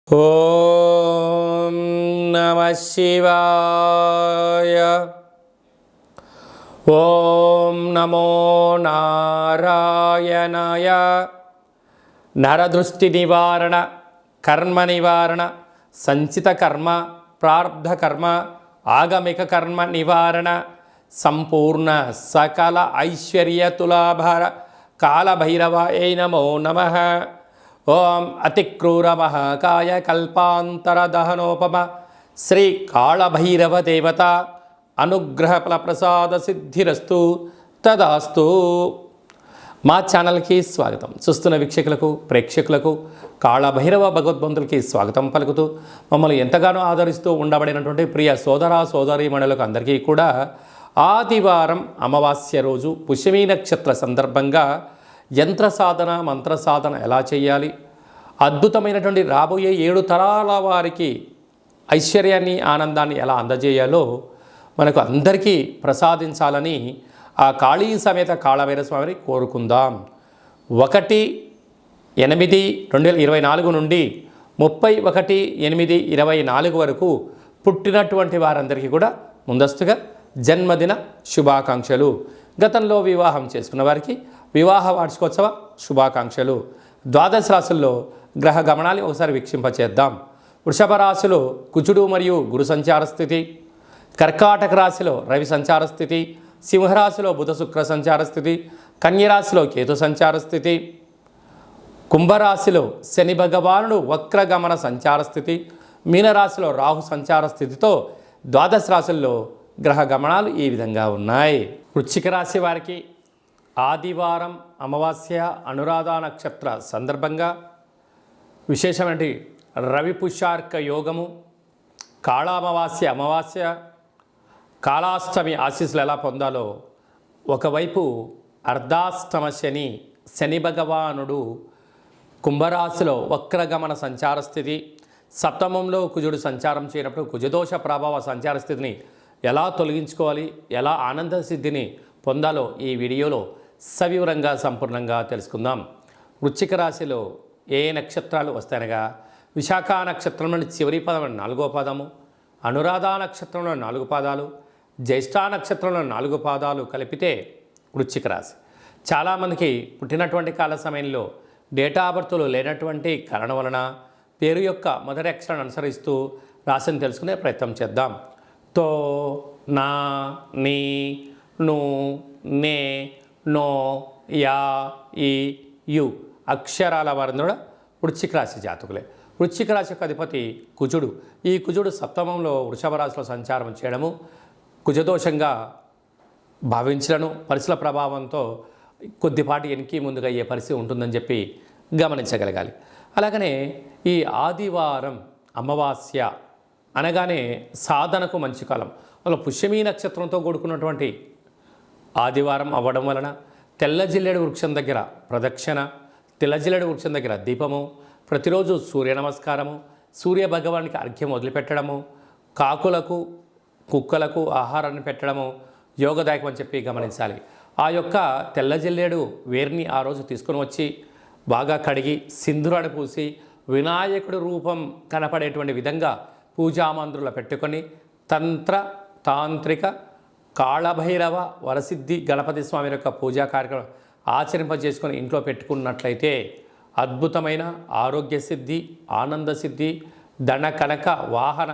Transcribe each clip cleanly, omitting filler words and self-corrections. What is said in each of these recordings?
ఓం నమః శివాయ. ఓం నమో నారాయణాయ. నరదృష్టి నివారణ, కర్మ నివారణ, సంచిత కర్మ, ప్రారబ్ధ కర్మ, ఆగమిక కర్మ నివారణ, సంపూర్ణ సకల ఐశ్వర్య తులాభార కాళభైరవాయ నమో నమః. ఓం అతిక్రూర మహాకాయ కల్పాంతర దహనోపమ శ్రీ కాళభైరవ దేవత అనుగ్రహ ఫలప్రసాద సిద్ధిరస్తు తదాస్తు. మా ఛానల్కి స్వాగతం. చూస్తున్న వీక్షకులకు, ప్రేక్షకులకు, కాళభైరవ భగవద్బంధులకి స్వాగతం పలుకుతూ మమ్మల్ని ఎంతగానో ఆదరిస్తూ ఉండబడినటువంటి ప్రియ సోదర సోదరీమణులకు అందరికీ కూడా ఆదివారం అమావాస్య రోజు పుష్యమీ నక్షత్ర సందర్భంగా యంత్ర సాధన, మంత్ర సాధన ఎలా చేయాలి, అద్భుతమైనటువంటి రాబోయే 7 తరాల వారికి ఐశ్వర్యాన్ని, ఆనందాన్ని ఎలా అందజేయాలో మనకు అందరికీ ప్రసాదించాలని ఆ కాళీ సమేత కాళభైరవ స్వామిని కోరుకుందాం. 1/8/2024 నుండి 31/8/2024 వరకు పుట్టినటువంటి వారందరికీ కూడా ముందస్తుగా జన్మదిన శుభాకాంక్షలు. గతంలో వివాహం చేసుకున్న వారికి వివాహ వార్షికోత్సవ శుభాకాంక్షలు. ద్వాదశ రాశుల్లో గ్రహ గమనాన్ని ఒకసారి వీక్షింపచేద్దాం. వృషభ రాశిలో కుజుడు మరియు గురు సంచార స్థితి, కర్కాటక రాశిలో రవి సంచార స్థితి, సింహరాశిలో బుధ శుక్ర సంచార స్థితి, కన్యరాశిలో కేతు సంచార స్థితి, కుంభరాశిలో శని భగవానుడు వక్రగమన సంచార స్థితి, మీనరాశిలో రాహు సంచార స్థితితో ద్వాదశ రాశుల్లో గ్రహ గమనాలు ఈ విధంగా ఉన్నాయి. వృశ్చిక రాశి వారికి ఆదివారం అమావాస్య అనురాధ నక్షత్ర సందర్భంగా విశేషమైన రవి పుష్యార్క యోగము, కాళామావాస్య, అమావాస్య, కాళాష్టమి ఆశీస్సులు ఎలా పొందాలో, ఒకవైపు అర్ధాష్టమ శని, శని భగవానుడు కుంభరాశిలో వక్రగమన సంచార స్థితి, సప్తమంలో కుజుడు సంచారం చేయనప్పుడు కుజదోష ప్రభావ సంచార స్థితిని ఎలా తొలగించుకోవాలి, ఎలా ఆనంద సిద్ధిని పొందాలో ఈ వీడియోలో సవివరంగా సంపూర్ణంగా తెలుసుకుందాం. వృశ్చిక రాశిలో ఏ నక్షత్రాలు వస్తాయనగా విశాఖ నక్షత్రంలోని చివరి పదం 4వ పాదము, అనురాధ నక్షత్రంలో 4 పాదాలు, జ్యేష్ఠ నక్షత్రంలో 4 పాదాలు కలిపితే వృశ్చిక రాశి. చాలామందికి పుట్టినటువంటి కాల సమయంలో డేటా బర్త్లు లేనటువంటి కారణం వలన పేరు యొక్క మొదటి అక్షరాన్ని అనుసరిస్తూ రాశిని తెలుసుకునే ప్రయత్నం చేద్దాం. తో, నా, నీ, ను, నే, నో, యా, ఈ, యు అక్షరాల వారందరూ కూడా వృశ్చిక రాశి జాతకులే. వృశ్చిక రాశి యొక్క అధిపతి కుజుడు. ఈ కుజుడు సప్తమంలో వృషభ రాశిలో సంచారం చేయడము కుజదోషంగా భావించడము, పరిస్థితుల ప్రభావంతో కొద్దిపాటి వెనక్కి ముందుగా అయ్యే పరిస్థితి ఉంటుందని చెప్పి గమనించగలగాలి. అలాగనే ఈ ఆదివారం అమావాస్య అనగానే సాధనకు మంచి కాలం. అందులో పుష్యమీ నక్షత్రంతో కూడుకున్నటువంటి ఆదివారం అవ్వడం వలన తెల్లజిల్లేడు వృక్షం దగ్గర ప్రదక్షిణ, తెల్లజిల్లేడు వృక్షం దగ్గర దీపము, ప్రతిరోజు సూర్య నమస్కారము, సూర్య భగవానికి అర్ఘ్యం వదిలిపెట్టడము, కాకులకు, కుక్కలకు ఆహారాన్ని పెట్టడము యోగదాయకం అని చెప్పి గమనించాలి. ఆ యొక్క తెల్లజిల్లేడు వేర్ని ఆ రోజు తీసుకొని వచ్చి బాగా కడిగి సింధూరాన్ని పూసి వినాయకుడి రూపం కనపడేటువంటి విధంగా పూజామందిరంలో పెట్టుకొని తంత్ర తాంత్రిక కాళభైరవ వరసిద్ధి గణపతి స్వామి యొక్క పూజా కార్యక్రమం ఆచరింపజేసుకొని ఇంట్లో పెట్టుకున్నట్లయితే అద్భుతమైన ఆరోగ్య సిద్ధి, ఆనంద సిద్ధి, ధన కనక వాహన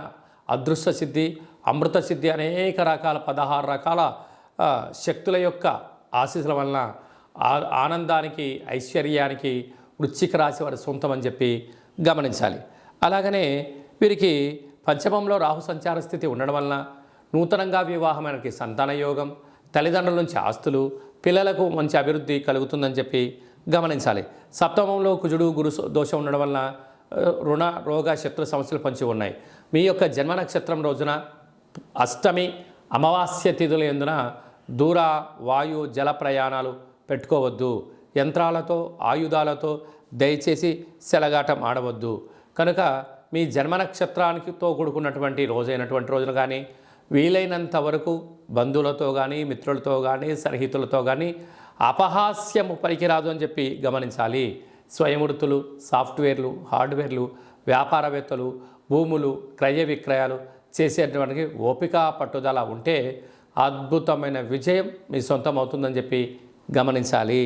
అదృష్ట సిద్ధి, అమృత సిద్ధి అనేక రకాల 16 రకాల శక్తుల యొక్క ఆశీస్సుల వలన ఆనందానికి, ఐశ్వర్యానికి వృశ్చిక రాశి వారి సొంతం అని చెప్పి గమనించాలి. అలాగనే వీరికి పంచమంలో రాహు సంచార స్థితి ఉండడం వలన నూతనంగా వివాహమైనకి సంతాన యోగం, తల్లిదండ్రుల నుంచి ఆస్తులు, పిల్లలకు మంచి అభివృద్ధి కలుగుతుందని చెప్పి గమనించాలి. సప్తమంలో కుజుడు గురు దోషం ఉండడం వలన రుణ, రోగ, శత్రు సమస్యలు పంచి ఉన్నాయి. మీ యొక్క జన్మ నక్షత్రం రోజున అష్టమి అమావాస్య తిథుల యందున దూర, వాయు, జల ప్రయాణాలు పెట్టుకోవద్దు. యంత్రాలతో, ఆయుధాలతో దయచేసి సెలగాటం ఆడవద్దు. కనుక మీ జన్మ నక్షత్రానికితో కూడుకున్నటువంటి రోజైనటువంటి రోజున కానీ వీలైనంత వరకు బంధువులతో కానీ, మిత్రులతో కానీ, సన్నిహితులతో కానీ అపహాస్యము పనికిరాదు అని చెప్పి గమనించాలి. స్వయం వృత్తులు, సాఫ్ట్వేర్లు, హార్డ్వేర్లు, వ్యాపారవేత్తలు, భూములు, క్రయ విక్రయాలు చేసేటువంటి ఓపిక పట్టుదల ఉంటే అద్భుతమైన విజయం మీ సొంతం అవుతుందని చెప్పి గమనించాలి.